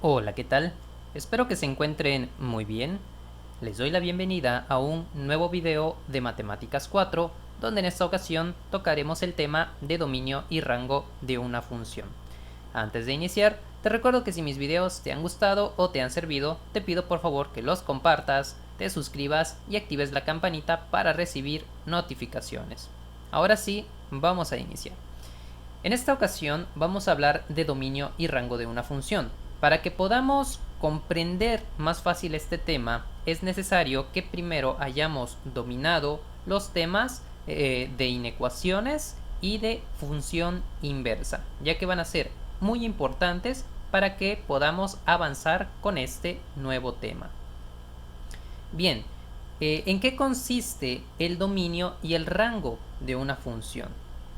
Hola, ¿qué tal? Espero que se encuentren muy bien. Les doy la bienvenida a un nuevo video de Matemáticas 4, donde en esta ocasión tocaremos el tema de dominio y rango de una función. Antes de iniciar, te recuerdo que si mis videos te han gustado o te han servido, te pido por favor que los compartas, te suscribas y actives la campanita para recibir notificaciones. Ahora sí, vamos a iniciar. En esta ocasión vamos a hablar de dominio y rango de una función. Para que podamos comprender más fácil este tema, es necesario que primero hayamos dominado los temas de inecuaciones y de función inversa, ya que van a ser muy importantes para que podamos avanzar con este nuevo tema. Bien, ¿en qué consiste el dominio y el rango de una función?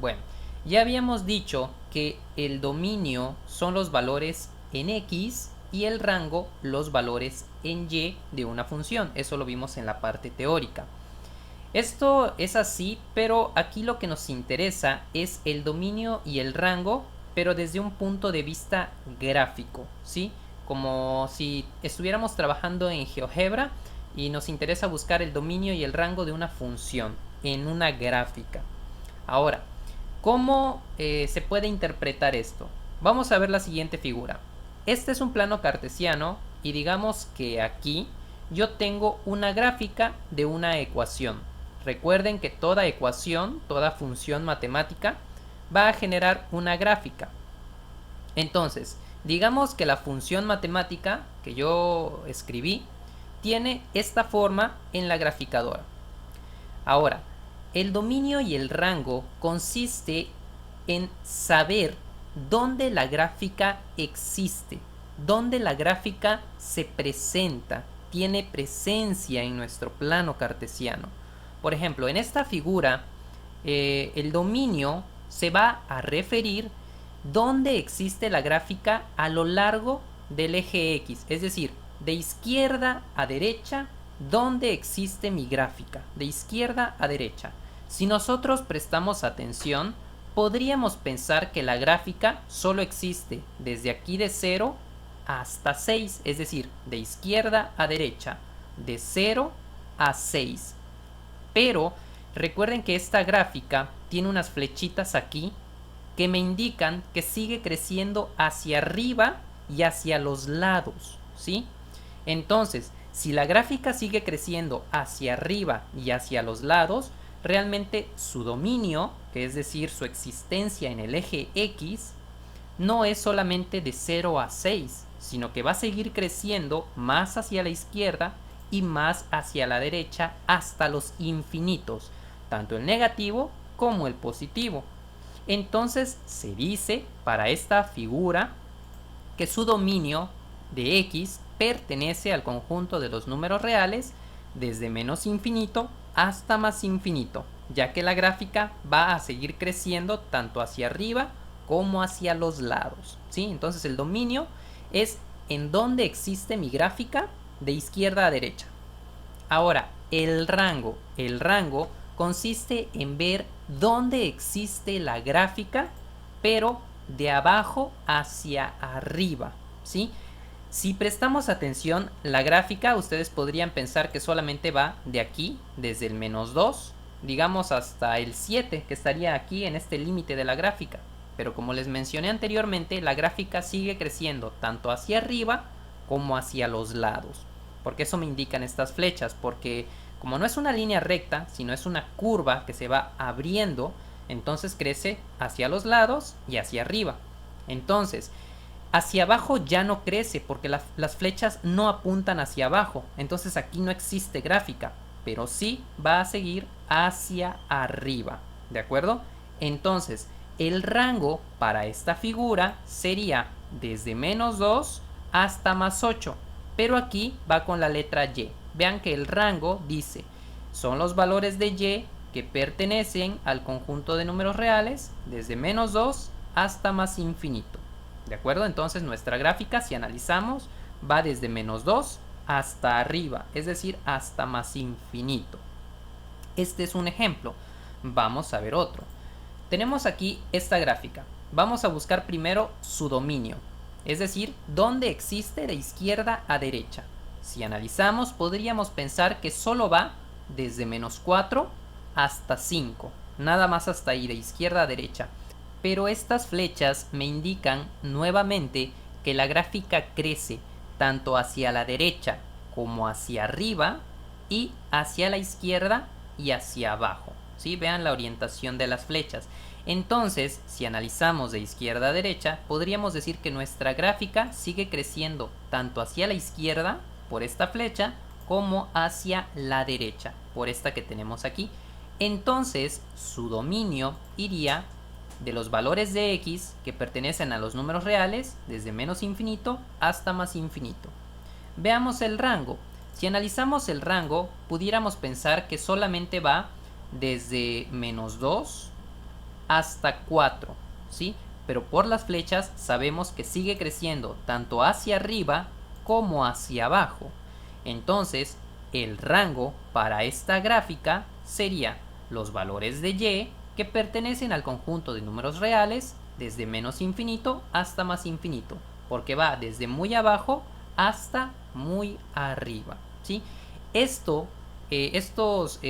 Bueno, ya habíamos dicho que el dominio son los valores en X y el rango los valores en Y de una función. Eso lo vimos en la parte teórica. Esto es así, pero aquí lo que nos interesa es el dominio y el rango, pero desde un punto de vista gráfico, ¿sí? Como si estuviéramos trabajando en GeoGebra y nos interesa buscar el dominio y el rango de una función en una gráfica. Ahora, ¿cómo se puede interpretar esto? Vamos a ver la siguiente figura. Este es un plano cartesiano y digamos que aquí yo tengo una gráfica de una ecuación. Recuerden que toda ecuación, toda función matemática va a generar una gráfica. Entonces, digamos que la función matemática que yo escribí tiene esta forma en la graficadora. Ahora, el dominio y el rango consiste en saber dónde la gráfica existe, dónde la gráfica se presenta, tiene presencia en nuestro plano cartesiano. Por ejemplo, en esta figura, el dominio se va a referir dónde existe la gráfica a lo largo del eje X, es decir, de izquierda a derecha, dónde existe mi gráfica, de izquierda a derecha. Si nosotros prestamos atención, podríamos pensar que la gráfica solo existe desde aquí de 0 hasta 6, es decir, de izquierda a derecha, de 0 a 6. Pero recuerden que esta gráfica tiene unas flechitas aquí que me indican que sigue creciendo hacia arriba y hacia los lados, ¿sí? Entonces, si la gráfica sigue creciendo hacia arriba y hacia los lados, realmente su dominio, que es decir, su existencia en el eje X, no es solamente de 0 a 6, sino que va a seguir creciendo más hacia la izquierda y más hacia la derecha hasta los infinitos, tanto el negativo como el positivo. Entonces se dice para esta figura que su dominio de X pertenece al conjunto de los números reales desde menos infinito hasta más infinito, ya que la gráfica va a seguir creciendo tanto hacia arriba como hacia los lados, ¿sí? Entonces el dominio es en donde existe mi gráfica de izquierda a derecha. Ahora, el rango. El rango consiste en ver dónde existe la gráfica, pero de abajo hacia arriba, ¿sí? Si prestamos atención, la gráfica, ustedes podrían pensar que solamente va de aquí, desde el -2, digamos hasta el 7, que estaría aquí en este límite de la gráfica. Pero como les mencioné anteriormente, la gráfica sigue creciendo tanto hacia arriba como hacia los lados. Porque eso me indican estas flechas, porque como no es una línea recta, sino es una curva que se va abriendo, entonces crece hacia los lados y hacia arriba. Entonces, hacia abajo ya no crece porque las flechas no apuntan hacia abajo, entonces aquí no existe gráfica, pero sí va a seguir hacia arriba, ¿de acuerdo? Entonces, el rango para esta figura sería desde -2 hasta +8, pero aquí va con la letra Y. Vean que el rango dice, son los valores de Y que pertenecen al conjunto de números reales desde -2 hasta más infinito. ¿De acuerdo? Entonces nuestra gráfica, si analizamos, va desde -2 hasta arriba, es decir, hasta más infinito. Este es un ejemplo. Vamos a ver otro. Tenemos aquí esta gráfica. Vamos a buscar primero su dominio. es decir, dónde existe de izquierda a derecha. Si analizamos, podríamos pensar que solo va desde -4 hasta 5, nada más hasta ahí, de izquierda a derecha. Pero estas flechas me indican nuevamente que la gráfica crece tanto hacia la derecha como hacia arriba y hacia la izquierda y hacia abajo. ¿Sí? Vean la orientación de las flechas. Entonces, si analizamos de izquierda a derecha, podríamos decir que nuestra gráfica sigue creciendo tanto hacia la izquierda, por esta flecha, como hacia la derecha, por esta que tenemos aquí. Entonces, su dominio iría de los valores de x que pertenecen a los números reales, desde -infinito hasta más infinito. Veamos el rango. Si analizamos el rango, pudiéramos pensar que solamente va desde -2 hasta 4, ¿sí? Pero por las flechas sabemos que sigue creciendo tanto hacia arriba como hacia abajo. Entonces, el rango para esta gráfica sería los valores de y que pertenecen al conjunto de números reales desde -infinito hasta más infinito, porque va desde muy abajo hasta muy arriba, ¿sí? Estos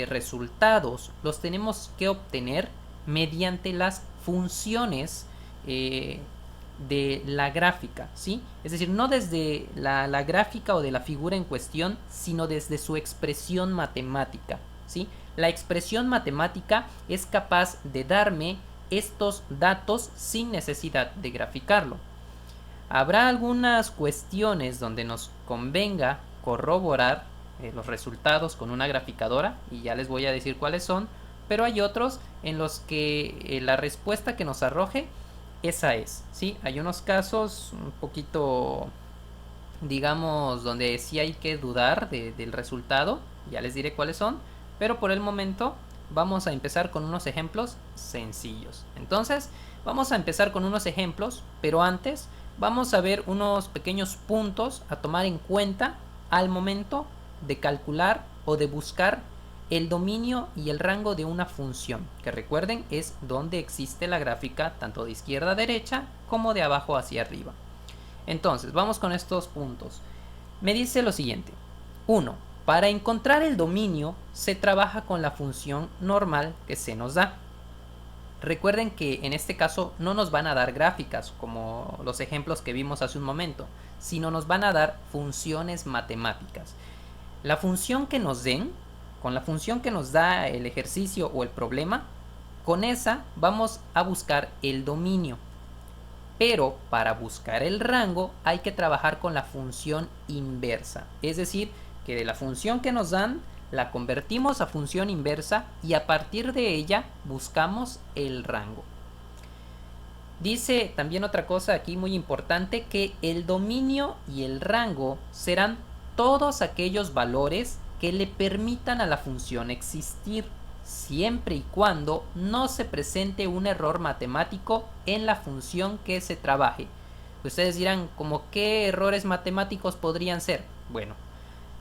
resultados los tenemos que obtener mediante las funciones de la gráfica, ¿sí? Es decir, no desde la gráfica o de la figura en cuestión, sino desde su expresión matemática, ¿sí? La expresión matemática es capaz de darme estos datos sin necesidad de graficarlo. Habrá algunas cuestiones donde nos convenga corroborar los resultados con una graficadora, y ya les voy a decir cuáles son, pero hay otros en los que la respuesta que nos arroje, esa es, ¿sí? Hay unos casos un poquito, digamos, donde sí hay que dudar del resultado, ya les diré cuáles son, pero por el momento vamos a empezar con unos ejemplos sencillos. Entonces, vamos a empezar con unos ejemplos, pero antes vamos a ver unos pequeños puntos a tomar en cuenta al momento de calcular o de buscar el dominio y el rango de una función, que recuerden es donde existe la gráfica tanto de izquierda a derecha como de abajo hacia arriba. Entonces, vamos con estos puntos. Me dice lo siguiente. 1. Para encontrar el dominio se trabaja con la función normal que se nos da. Recuerden que en este caso no nos van a dar gráficas como los ejemplos que vimos hace un momento, sino nos van a dar funciones matemáticas. La función que nos den, con la función que nos da el ejercicio o el problema, con esa vamos a buscar el dominio. Pero para buscar el rango hay que trabajar con la función inversa, es decir, que de la función que nos dan la convertimos a función inversa y a partir de ella buscamos el rango. Dice también otra cosa aquí muy importante, que el dominio y el rango serán todos aquellos valores que le permitan a la función existir, siempre y cuando no se presente un error matemático en la función que se trabaje. Ustedes dirán, ¿cómo qué errores matemáticos podrían ser? Bueno,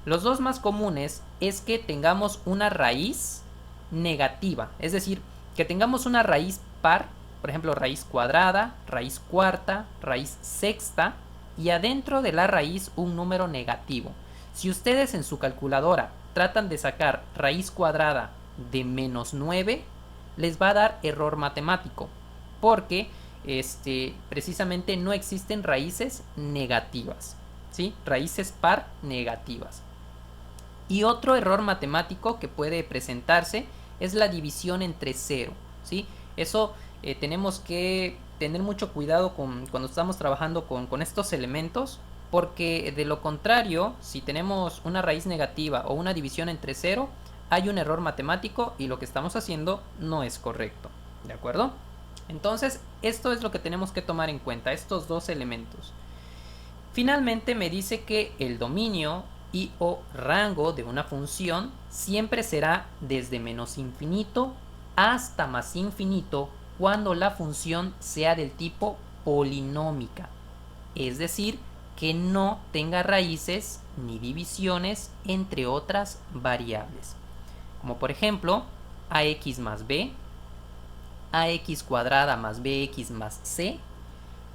los dos más comunes es que tengamos una raíz negativa, es decir, que tengamos una raíz par, por ejemplo, raíz cuadrada, raíz cuarta, raíz sexta, y adentro de la raíz un número negativo. Si ustedes en su calculadora tratan de sacar raíz cuadrada de -9, les va a dar error matemático, porque precisamente no existen raíces negativas, ¿sí? Raíces par negativas. Y otro error matemático que puede presentarse es la división entre 0, ¿sí? Eso tenemos que tener mucho cuidado cuando estamos trabajando con estos elementos, porque de lo contrario, si tenemos una raíz negativa o una división entre 0, hay un error matemático y lo que estamos haciendo no es correcto, ¿de acuerdo? Entonces, esto es lo que tenemos que tomar en cuenta, estos dos elementos. Finalmente me dice que el dominio y o rango de una función siempre será desde -infinito hasta más infinito cuando la función sea del tipo polinómica, es decir, que no tenga raíces ni divisiones entre otras variables, como por ejemplo ax más b, ax cuadrada más bx más c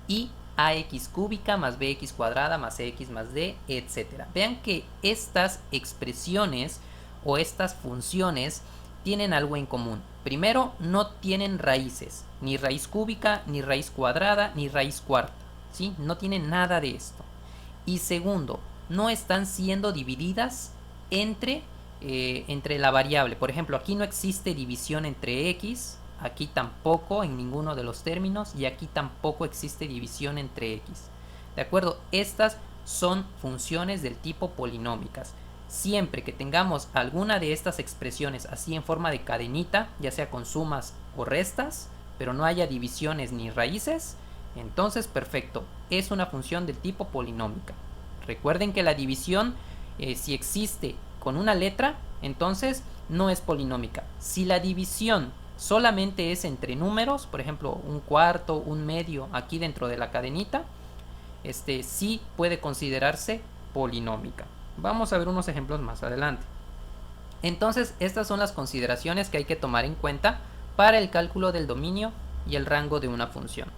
y ax cúbica más bx cuadrada más cx más d, etc. Vean que estas expresiones o estas funciones tienen algo en común. Primero, no tienen raíces, ni raíz cúbica, ni raíz cuadrada, ni raíz cuarta, ¿sí? No tienen nada de esto. Y segundo, no están siendo divididas entre la variable. Por ejemplo, aquí no existe división entre x, aquí tampoco en ninguno de los términos, y aquí tampoco existe división entre x. ¿De acuerdo? Estas son funciones del tipo polinómicas. Siempre que tengamos alguna de estas expresiones así en forma de cadenita, ya sea con sumas o restas, pero no haya divisiones ni raíces, entonces perfecto, es una función del tipo polinómica. Recuerden que la división, si existe con una letra, entonces no es polinómica. Si la división solamente es entre números, por ejemplo, un cuarto, un medio, aquí dentro de la cadenita, sí puede considerarse polinómica. Vamos a ver unos ejemplos más adelante. Entonces, estas son las consideraciones que hay que tomar en cuenta para el cálculo del dominio y el rango de una función.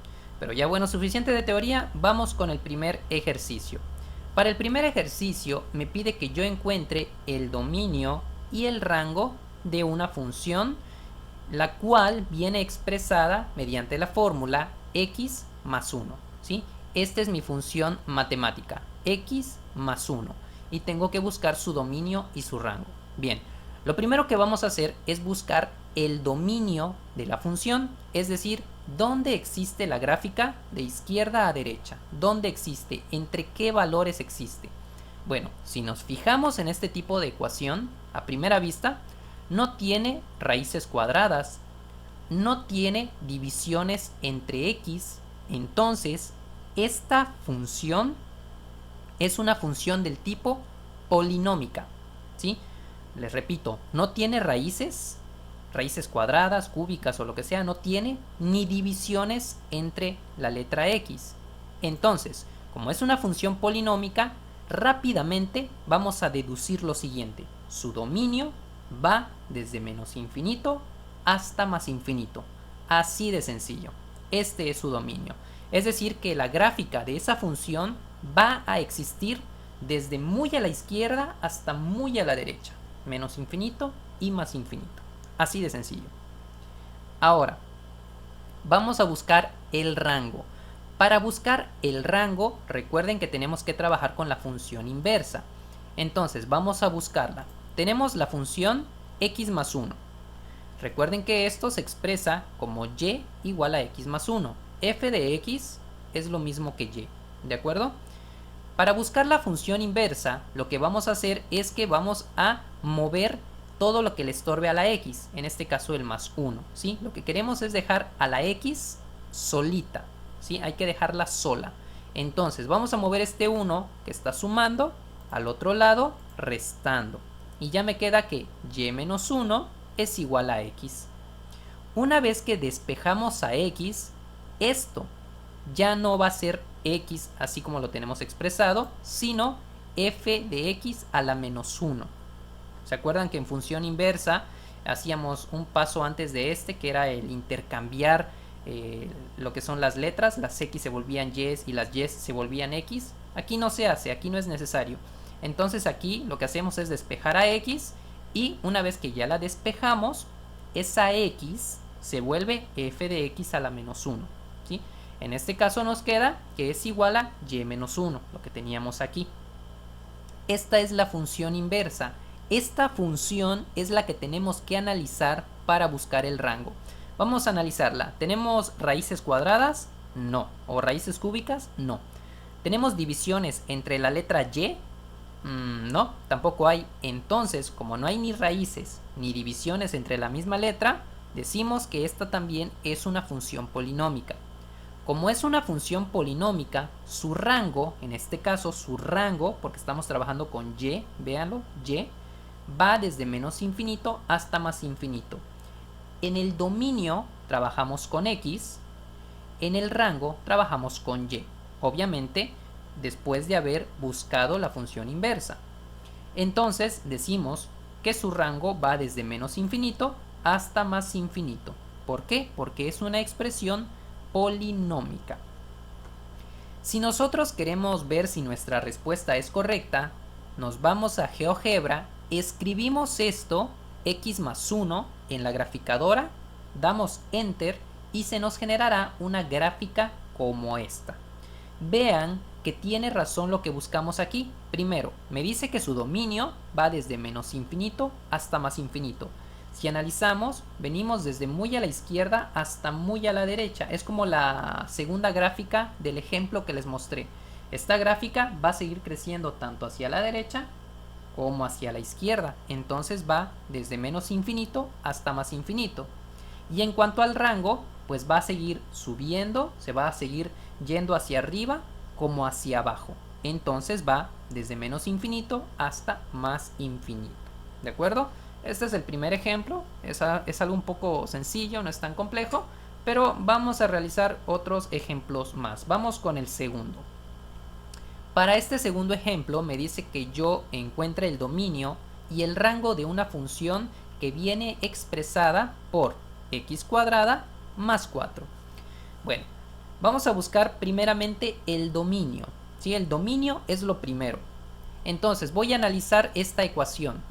Pero ya bueno, suficiente de teoría, vamos con el primer ejercicio. Para el primer ejercicio me pide que yo encuentre el dominio y el rango de una función, la cual viene expresada mediante la fórmula x más 1, ¿sí? Esta es mi función matemática, x más 1, y tengo que buscar su dominio y su rango. Bien, lo primero que vamos a hacer es buscar el dominio de la función, es decir, dónde existe la gráfica de izquierda a derecha, dónde existe, entre qué valores existe. Bueno, si nos fijamos en este tipo de ecuación, a primera vista, no tiene raíces cuadradas, no tiene divisiones entre x, entonces esta función es una función del tipo polinómica, ¿sí? Les repito, no tiene raíces cuadradas, cúbicas o lo que sea, no tiene ni divisiones entre la letra x. Entonces, como es una función polinómica, rápidamente vamos a deducir lo siguiente: su dominio va desde menos infinito hasta más infinito. Así de sencillo. Este es su dominio. Es decir, que la gráfica de esa función va a existir desde muy a la izquierda hasta muy a la derecha. Menos infinito y más infinito. Así de sencillo. Ahora, vamos a buscar el rango. Para buscar el rango, recuerden que tenemos que trabajar con la función inversa. Entonces, vamos a buscarla. Tenemos la función x más 1. Recuerden que esto se expresa como y igual a x más 1. F de x es lo mismo que y, ¿de acuerdo? Para buscar la función inversa, lo que vamos a hacer es que vamos a mover todo lo que le estorbe a la x, en este caso el más 1, ¿sí? Lo que queremos es dejar a la x solita, ¿sí? Hay que dejarla sola. Entonces vamos a mover este 1 que está sumando al otro lado, restando. Y ya me queda que y menos 1 es igual a x. Una vez que despejamos a x, esto ya no va a ser x así como lo tenemos expresado, sino f de x a la menos 1. ¿Se acuerdan que en función inversa hacíamos un paso antes de que era el intercambiar lo que son las letras? Las x se volvían y y las y se volvían x. Aquí no se hace, aquí no es necesario. Entonces aquí lo que hacemos es despejar a x, y una vez que ya la despejamos, esa x se vuelve f de x a la menos 1, ¿sí? En este caso nos queda que es igual a y menos 1, lo que teníamos aquí. Esta es la función inversa. Esta función es la que tenemos que analizar para buscar el rango. Vamos a analizarla. ¿Tenemos raíces cuadradas? No. ¿O raíces cúbicas? No. ¿Tenemos divisiones entre la letra y? No, tampoco hay. Entonces, como no hay ni raíces ni divisiones entre la misma letra, decimos que esta también es una función polinómica. Como es una función polinómica, su rango, en este caso su rango, porque estamos trabajando con y, véanlo, y, va desde menos infinito hasta más infinito. En el dominio trabajamos con x, en el rango trabajamos con y. Obviamente, después de haber buscado la función inversa. Entonces decimos que su rango va desde menos infinito hasta más infinito. ¿Por qué? Porque es una expresión polinómica. Si nosotros queremos ver si nuestra respuesta es correcta, nos vamos a GeoGebra, escribimos esto, x más 1, en la graficadora, damos Enter y se nos generará una gráfica como esta. Vean que tiene razón lo que buscamos aquí. Primero, me dice que su dominio va desde menos infinito hasta más infinito. Si analizamos, venimos desde muy a la izquierda hasta muy a la derecha. Es como la segunda gráfica del ejemplo que les mostré. Esta gráfica va a seguir creciendo tanto hacia la derecha como hacia la izquierda. Entonces va desde menos infinito hasta más infinito. Y en cuanto al rango, pues va a seguir subiendo, se va a seguir yendo hacia arriba como hacia abajo. Entonces va desde menos infinito hasta más infinito. ¿De acuerdo? Este es el primer ejemplo. Es algo un poco sencillo, no es tan complejo. Pero vamos a realizar otros ejemplos más. Vamos con el segundo. Para este segundo ejemplo me dice que yo encuentre el dominio y el rango de una función que viene expresada por x cuadrada más 4. Bueno, vamos a buscar primeramente el dominio. ¿Sí? El dominio es lo primero. Entonces voy a analizar esta ecuación.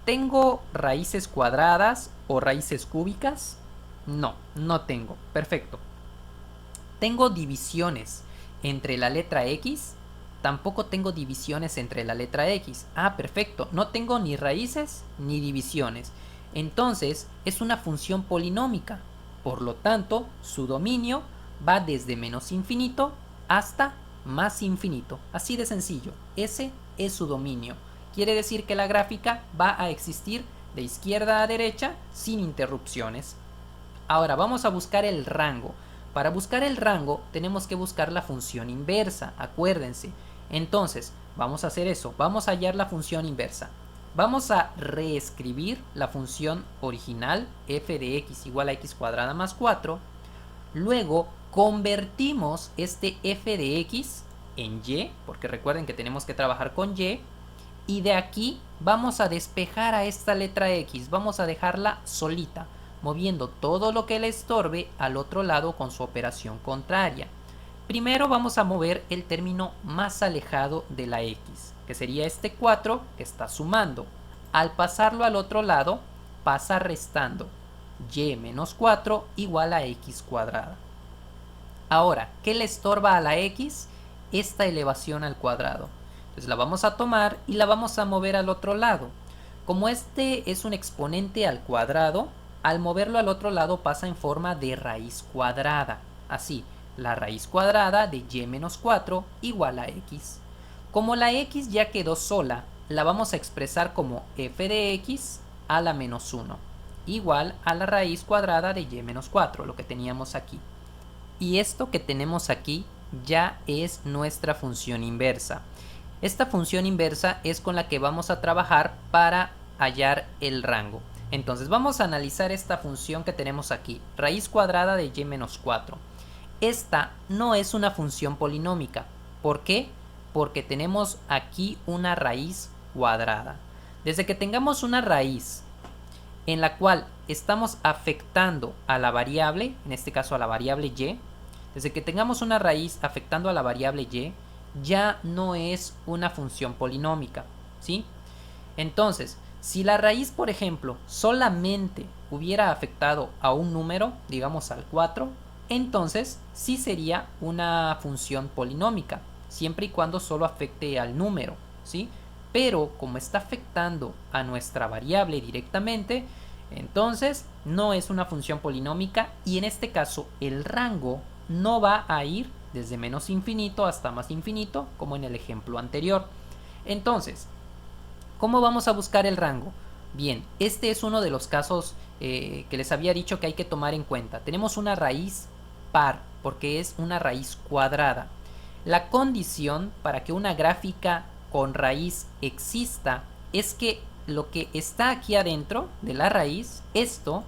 ¿Tengo raíces cuadradas o raíces cúbicas? No, no tengo. Perfecto. ¿Tengo divisiones entre la letra x? Tampoco tengo divisiones entre la letra x. Ah, perfecto. No tengo ni raíces ni divisiones. Entonces es una función polinómica. Por lo tanto, su dominio va desde menos infinito hasta más infinito. Así de sencillo. Ese es su dominio. Quiere decir que la gráfica va a existir de izquierda a derecha sin interrupciones. Ahora vamos a buscar el rango. Para buscar el rango tenemos que buscar la función inversa, acuérdense. Entonces, vamos a hacer eso, vamos a hallar la función inversa. Vamos a reescribir la función original, f de x igual a x cuadrada más 4. Luego, convertimos este f de x en y, porque recuerden que tenemos que trabajar con y. Y de aquí vamos a despejar a esta letra x, vamos a dejarla solita, moviendo todo lo que le estorbe al otro lado con su operación contraria. Primero vamos a mover el término más alejado de la x, que sería este 4 que está sumando. Al pasarlo al otro lado, pasa restando. Y menos 4 igual a x cuadrada. Ahora, ¿qué le estorba a la x? Esta elevación al cuadrado. Entonces la vamos a tomar y la vamos a mover al otro lado. Como este es un exponente al cuadrado, al moverlo al otro lado pasa en forma de raíz cuadrada. Así, la raíz cuadrada de y menos 4 igual a x. Como la x ya quedó sola, la vamos a expresar como f de x a la menos 1, igual a la raíz cuadrada de y menos 4, lo que teníamos aquí. Y esto que tenemos aquí ya es nuestra función inversa. Esta función inversa es con la que vamos a trabajar para hallar el rango. Entonces vamos a analizar esta función que tenemos aquí, raíz cuadrada de y menos 4. Esta no es una función polinómica. ¿Por qué? Porque tenemos aquí una raíz cuadrada. Desde que tengamos una raíz en la cual estamos afectando a la variable, en este caso a la variable y, desde que tengamos una raíz afectando a la variable y, ya no es una función polinómica, ¿sí? Entonces, si la raíz, por ejemplo, solamente hubiera afectado a un número, digamos al 4, entonces sí sería una función polinómica, siempre y cuando solo afecte al número, ¿sí? Pero como está afectando a nuestra variable directamente, entonces no es una función polinómica y en este caso el rango no va a ir desde menos infinito hasta más infinito como en el ejemplo anterior. Entonces, ¿cómo vamos a buscar el rango? Bien, este es uno de los casos que les había dicho que hay que tomar en cuenta. Tenemos una raíz par porque es una raíz cuadrada. La condición para que una gráfica con raíz exista es que lo que está aquí adentro de la raíz, esto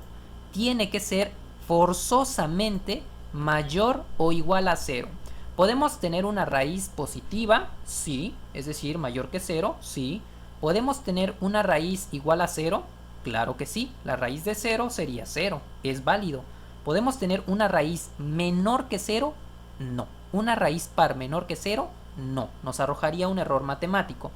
tiene que ser forzosamente mayor o igual a 0. ¿Podemos tener una raíz positiva? Sí, es decir, mayor que 0, sí. ¿Podemos tener una raíz igual a 0? Claro que sí, la raíz de 0 sería 0, es válido. ¿Podemos tener una raíz menor que 0? No, una raíz par menor que 0, no, nos arrojaría un error matemático.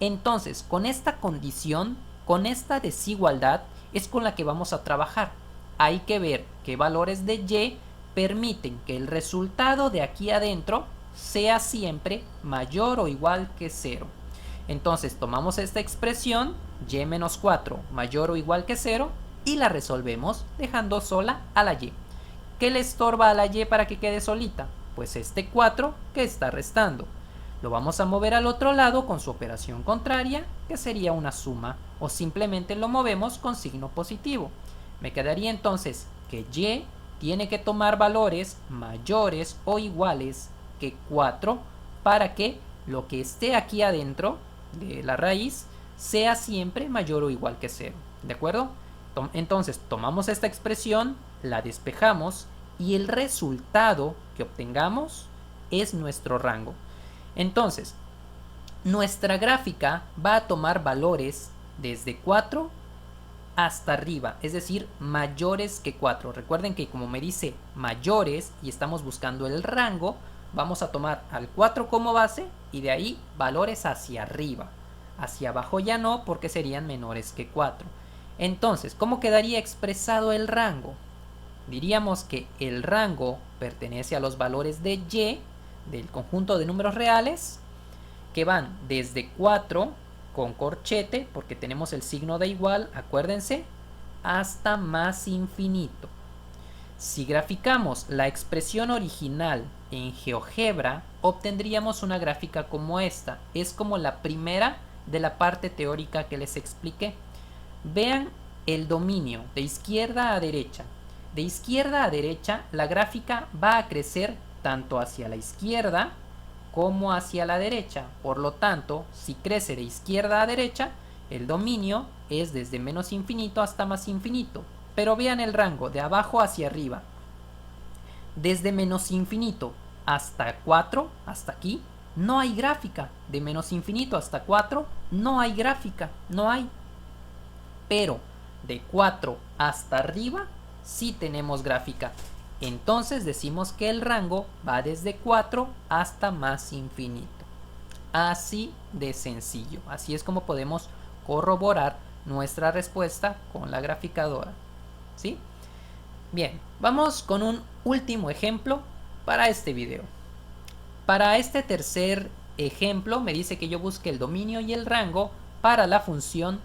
Entonces, con esta condición, con esta desigualdad, es con la que vamos a trabajar. Hay que ver qué valores de y permiten que el resultado de aquí adentro sea siempre mayor o igual que 0. Entonces tomamos esta expresión y menos 4 mayor o igual que 0 y la resolvemos dejando sola a la y. ¿Qué le estorba a la y para que quede solita? Pues este 4 que está restando. Lo vamos a mover al otro lado con su operación contraria, que sería una suma, o simplemente lo movemos con signo positivo. Me quedaría entonces que y tiene que tomar valores mayores o iguales que 4 para que lo que esté aquí adentro de la raíz sea siempre mayor o igual que 0. ¿De acuerdo? Entonces tomamos esta expresión, la despejamos y el resultado que obtengamos es nuestro rango. Entonces, nuestra gráfica va a tomar valores desde 4 hasta arriba, es decir, mayores que 4. Recuerden que como me dice mayores y estamos buscando el rango, vamos a tomar al 4 como base y de ahí valores hacia arriba. Hacia abajo ya no, porque serían menores que 4. Entonces, ¿cómo quedaría expresado el rango? Diríamos que el rango pertenece a los valores de y del conjunto de números reales que van desde 4 con corchete, porque tenemos el signo de igual, acuérdense, hasta más infinito. Si graficamos la expresión original en GeoGebra, obtendríamos una gráfica como esta. Es como la primera de la parte teórica que les expliqué. Vean el dominio de izquierda a derecha. De izquierda a derecha, la gráfica va a crecer tanto hacia la izquierda como hacia la derecha. Por lo tanto, si crece de izquierda a derecha, el dominio es desde menos infinito hasta más infinito. Pero vean el rango de abajo hacia arriba. Desde menos infinito hasta 4, hasta aquí, no hay gráfica. De menos infinito hasta 4, no hay gráfica, no hay. Pero de 4 hasta arriba, sí tenemos gráfica. Entonces decimos que el rango va desde 4 hasta más infinito. Así de sencillo. Así es como podemos corroborar nuestra respuesta con la graficadora. ¿Sí? Bien, vamos con un último ejemplo para este video. Para este tercer ejemplo me dice que yo busque el dominio y el rango para la función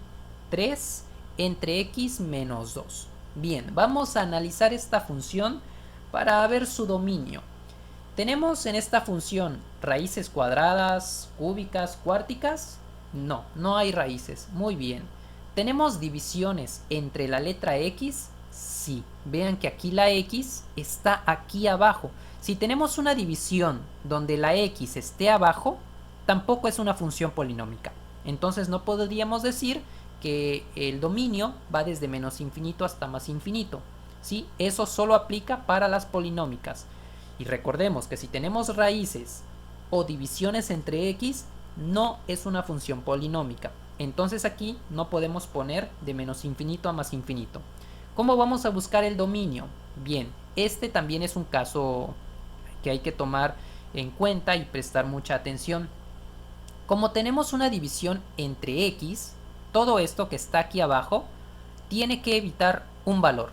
3 entre x menos 2. Bien, vamos a analizar esta función para ver su dominio. ¿Tenemos en esta función raíces cuadradas, cúbicas, cuárticas? No, no hay raíces. Muy bien. ¿Tenemos divisiones entre la letra x? Sí. Vean que aquí la x está aquí abajo. Si tenemos una división donde la x esté abajo, tampoco es una función polinómica. Entonces no podríamos decir que el dominio va desde menos infinito hasta más infinito. ¿Sí? Eso solo aplica para las polinómicas. Y recordemos que si tenemos raíces o divisiones entre x, no es una función polinómica. Entonces aquí no podemos poner de menos infinito a más infinito. ¿Cómo vamos a buscar el dominio? Bien, este también es un caso que hay que tomar en cuenta y prestar mucha atención. Como tenemos una división entre x, todo esto que está aquí abajo tiene que evitar un valor.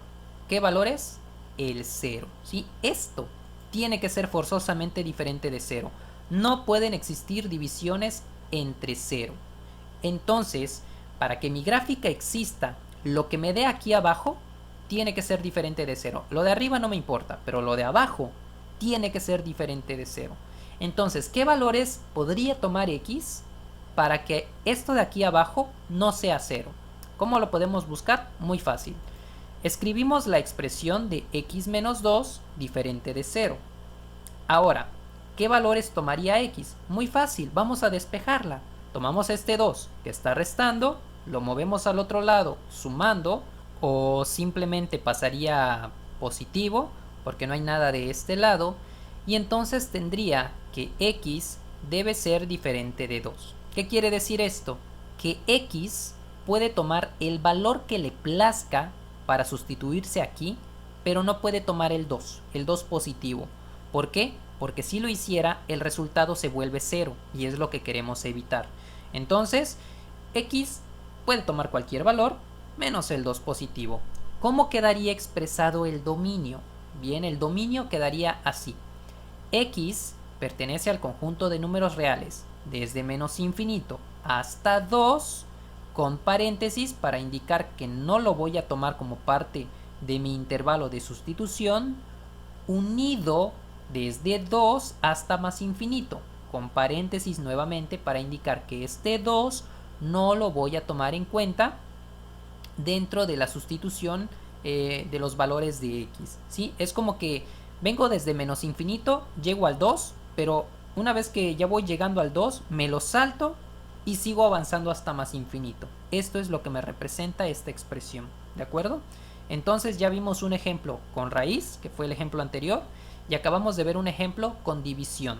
¿Qué valor es? El 0. ¿Sí? Esto tiene que ser forzosamente diferente de 0. No pueden existir divisiones entre 0. Entonces, para que mi gráfica exista, lo que me dé aquí abajo tiene que ser diferente de 0. Lo de arriba no me importa, pero lo de abajo tiene que ser diferente de 0. Entonces, ¿qué valores podría tomar x para que esto de aquí abajo no sea 0? ¿Cómo lo podemos buscar? Muy fácil. Escribimos la expresión de x menos 2 diferente de 0. Ahora, ¿qué valores tomaría x? Muy fácil, vamos a despejarla. Tomamos este 2 que está restando, lo movemos al otro lado sumando, o simplemente pasaría positivo porque no hay nada de este lado, y entonces tendría que x debe ser diferente de 2. ¿Qué quiere decir esto? Que x puede tomar el valor que le plazca para sustituirse aquí, pero no puede tomar el 2 positivo. ¿Por qué? porque si lo hiciera, el resultado se vuelve 0 y es lo que queremos evitar. Entonces, x puede tomar cualquier valor menos el 2 positivo. ¿Cómo quedaría expresado el dominio? Bien, el dominio quedaría así. X pertenece al conjunto de números reales desde menos infinito hasta 2 con paréntesis para indicar que no lo voy a tomar como parte de mi intervalo de sustitución, unido desde 2 hasta más infinito, con paréntesis nuevamente para indicar que este 2 no lo voy a tomar en cuenta dentro de la sustitución de los valores de x, ¿sí? Es como que vengo desde menos infinito, llego al 2, pero una vez que ya voy llegando al 2, me lo salto y sigo avanzando hasta más infinito. Esto es lo que me representa esta expresión, ¿de acuerdo? Entonces ya vimos un ejemplo con raíz, que fue el ejemplo anterior, y acabamos de ver un ejemplo con división,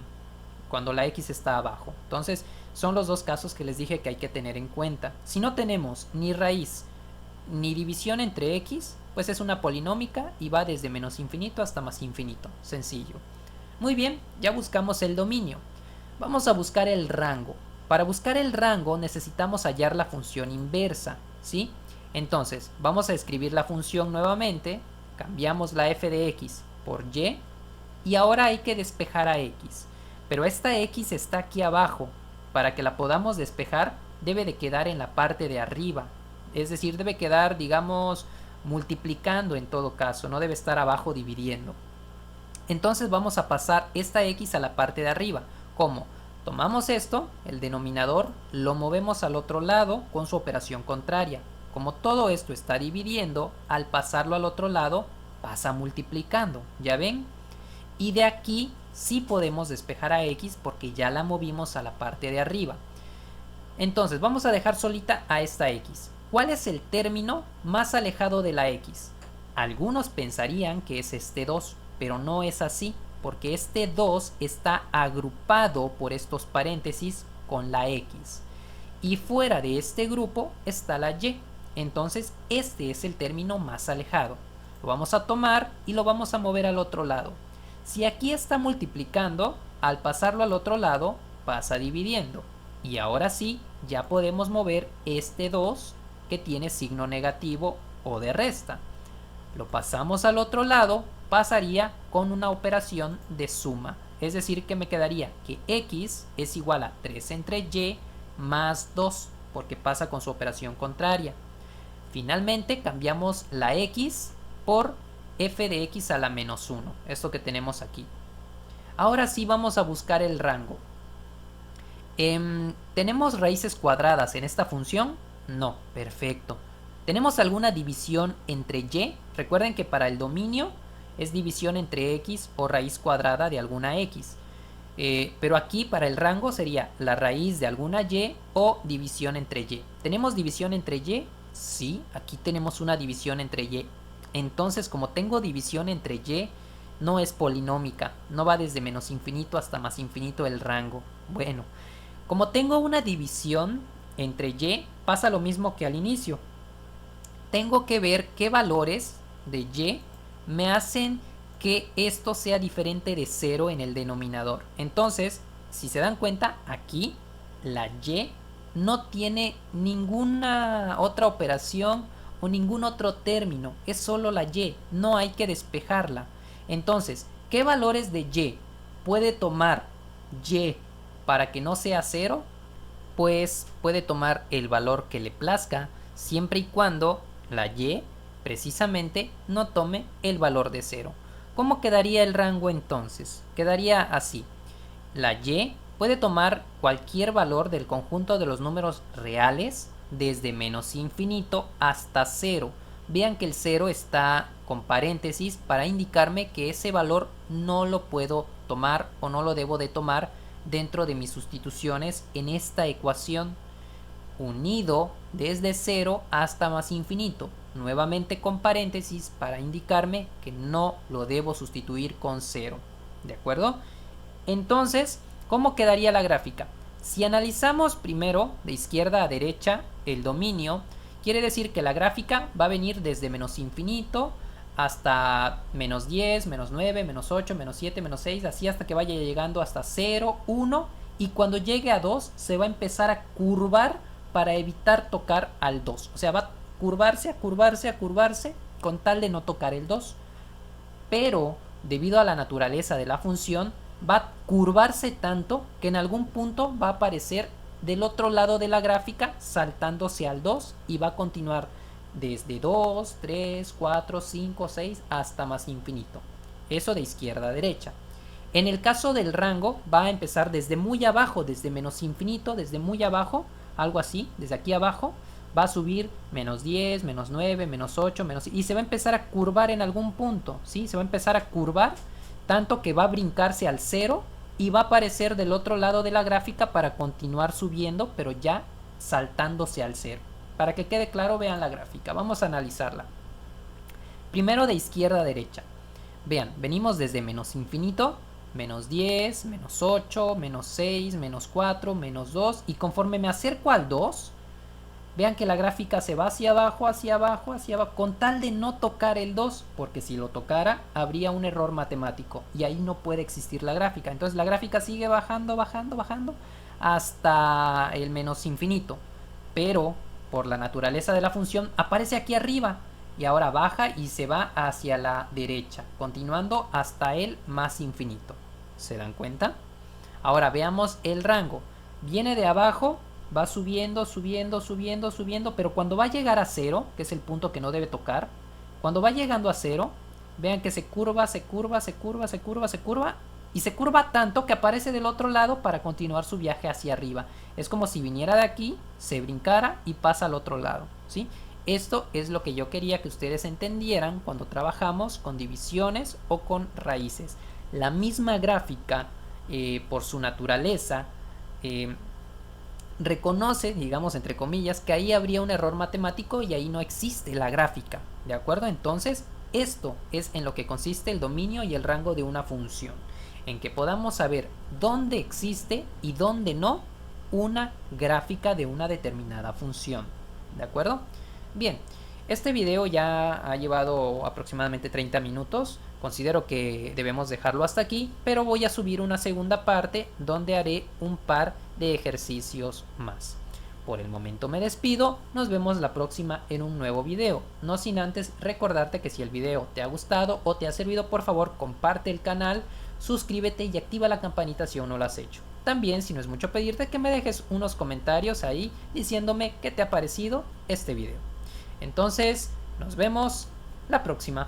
cuando la x está abajo. Entonces son los dos casos que les dije que hay que tener en cuenta. Si no tenemos ni raíz ni división entre x, pues es una polinómica y va desde menos infinito hasta más infinito. Sencillo. Muy bien, ya buscamos el dominio. Vamos a buscar el rango. Para buscar el rango necesitamos hallar la función inversa, ¿sí? Entonces, vamos a escribir la función nuevamente, cambiamos la f de x por y ahora hay que despejar a x. Pero esta x está aquí abajo. Para que la podamos despejar, debe de quedar en la parte de arriba. Es decir, debe quedar, digamos, multiplicando en todo caso, no debe estar abajo dividiendo. Entonces vamos a pasar esta x a la parte de arriba. ¿Cómo? Tomamos esto, el denominador, lo movemos al otro lado con su operación contraria. Como todo esto está dividiendo, al pasarlo al otro lado, pasa multiplicando. ¿Ya ven? Y de aquí sí podemos despejar a x porque ya la movimos a la parte de arriba. Entonces vamos a dejar solita a esta x. ¿Cuál es el término más alejado de la x? Algunos pensarían que es este 2, pero no es así, porque este 2 está agrupado por estos paréntesis con la x. Y fuera de este grupo está la y. Entonces este es el término más alejado. Lo vamos a tomar y lo vamos a mover al otro lado. Si aquí está multiplicando, al pasarlo al otro lado, pasa dividiendo. Y ahora sí, ya podemos mover este 2 que tiene signo negativo o de resta. Lo pasamos al otro lado, pasaría con una operación de suma. Es decir, que me quedaría que x es igual a 3 entre y más 2, porque pasa con su operación contraria. Finalmente cambiamos la x por f de x a la menos 1, esto que tenemos aquí. Ahora sí vamos a buscar el rango. ¿Tenemos raíces cuadradas en esta función? No, perfecto. ¿Tenemos alguna división entre y? Recuerden que para el dominio es división entre x o raíz cuadrada de alguna x. Pero aquí para el rango sería la raíz de alguna y o división entre y. ¿Tenemos división entre y? Sí, aquí tenemos una división entre y. Entonces, como tengo división entre y, no es polinómica, no va desde menos infinito hasta más infinito el rango. Bueno, como tengo una división entre y, pasa lo mismo que al inicio. Tengo que ver qué valores de y me hacen que esto sea diferente de 0 en el denominador. Entonces, si se dan cuenta, aquí la y no tiene ninguna otra operación o ningún otro término, es solo la y, no hay que despejarla. Entonces, ¿qué valores de y puede tomar y para que no sea 0? Pues puede tomar el valor que le plazca, siempre y cuando la y precisamente no tome el valor de 0. ¿Cómo quedaría el rango entonces? Quedaría así. La y puede tomar cualquier valor del conjunto de los números reales desde menos infinito hasta 0. Vean que el 0 está con paréntesis para indicarme que ese valor no lo puedo tomar o no lo debo de tomar dentro de mis sustituciones en esta ecuación, unido desde 0 hasta más infinito, nuevamente con paréntesis para indicarme que no lo debo sustituir con 0. ¿De acuerdo? Entonces, ¿cómo quedaría la gráfica? Si analizamos primero de izquierda a derecha el dominio, quiere decir que la gráfica va a venir desde menos infinito hasta menos 10, menos 9, menos 8, menos 7, menos 6, así hasta que vaya llegando hasta 0, 1, y cuando llegue a 2 se va a empezar a curvar para evitar tocar al 2. O sea, va a curvarse, a curvarse, a curvarse con tal de no tocar el 2. Pero debido a la naturaleza de la función, va a curvarse tanto que en algún punto va a aparecer del otro lado de la gráfica saltándose al 2 y va a continuar desde 2, 3, 4, 5, 6 hasta más infinito. Eso de izquierda a derecha. En el caso del rango va a empezar desde muy abajo, desde menos infinito, desde muy abajo, algo así, desde aquí abajo, va a subir menos 10, menos 9, menos 8, menos... y se va a empezar a curvar en algún punto, ¿sí? Se va a empezar a curvar tanto que va a brincarse al 0 y va a aparecer del otro lado de la gráfica para continuar subiendo, pero ya saltándose al 0. Para que quede claro, vean la gráfica. Vamos a analizarla. Primero de izquierda a derecha. Vean, venimos desde menos infinito, menos 10, menos 8, menos 6, menos 4, menos 2. Y conforme me acerco al 2, vean que la gráfica se va hacia abajo, hacia abajo, hacia abajo, con tal de no tocar el 2, porque si lo tocara habría un error matemático y ahí no puede existir la gráfica. Entonces la gráfica sigue bajando, bajando, bajando hasta el menos infinito, pero por la naturaleza de la función aparece aquí arriba y ahora baja y se va hacia la derecha, continuando hasta el más infinito. ¿Se dan cuenta? Ahora veamos el rango. Viene de abajo, va subiendo, subiendo, subiendo, subiendo, pero cuando va a llegar a 0, que es el punto que no debe tocar, cuando va llegando a 0, vean que se curva, se curva, se curva, se curva, se curva, y se curva tanto que aparece del otro lado para continuar su viaje hacia arriba. Es como si viniera de aquí, se brincara y pasa al otro lado, ¿sí? Esto es lo que yo quería que ustedes entendieran cuando trabajamos con divisiones o con raíces. La misma gráfica, por su naturaleza, reconoce, digamos entre comillas, que ahí habría un error matemático y ahí no existe la gráfica, ¿de acuerdo? Entonces, esto es en lo que consiste el dominio y el rango de una función, en que podamos saber dónde existe y dónde no una gráfica de una determinada función, ¿de acuerdo? Bien, este video ya ha llevado aproximadamente 30 minutos. Considero que debemos dejarlo hasta aquí, pero voy a subir una segunda parte donde haré un par de ejercicios más. Por el momento me despido, nos vemos la próxima en un nuevo video. No sin antes recordarte que si el video te ha gustado o te ha servido, por favor comparte el canal, suscríbete y activa la campanita si aún no lo has hecho. También, si no es mucho pedirte, que me dejes unos comentarios ahí diciéndome qué te ha parecido este video. Entonces, nos vemos la próxima.